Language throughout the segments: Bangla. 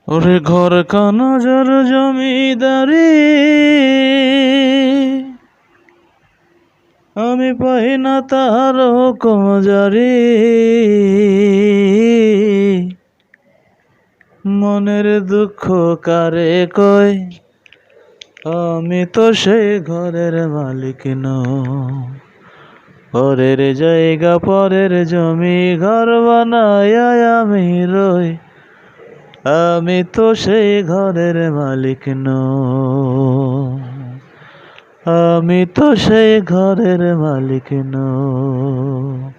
ওরে ঘর কানাজার জমিদারি আমি পাই না তার কমজারি। মনের দুঃখ কারে কয় আমি তো সেই ঘরের মালিক নই। পরের জায়গা পরের জমি ঘর বানায় আমি রই, আমি তো সেই ঘরের মালিক নই। আমি তো সেই ঘরের মালিক নই।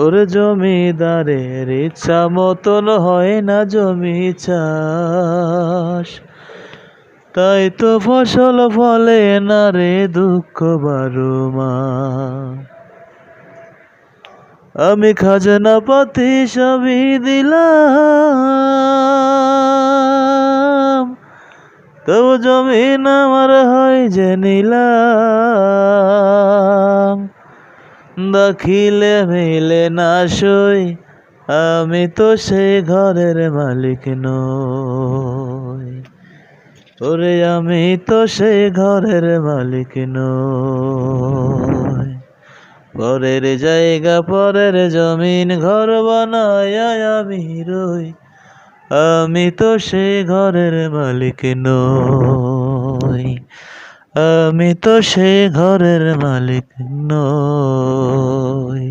ওর জমিদারের ইচ্ছা মতন হয় না জমি চাষ, তাই তো ফসল ফলে না রে দুঃখ বারো মাস। আমি খাজনা পাতি সবই দিলাম, তবু জমিন আমার হয় যে নিলাম। দাখিলে মিলে না সই, আমি তো সেই ঘরের মালিক নই। ওরে আমি তো সেই ঘরের মালিক নই। পরের জায়গা পরের জমিন ঘর বানায় আমি রই, আমি তো সেই ঘরের মালিক নই। আমি তো সেই ঘরের মালিক নই।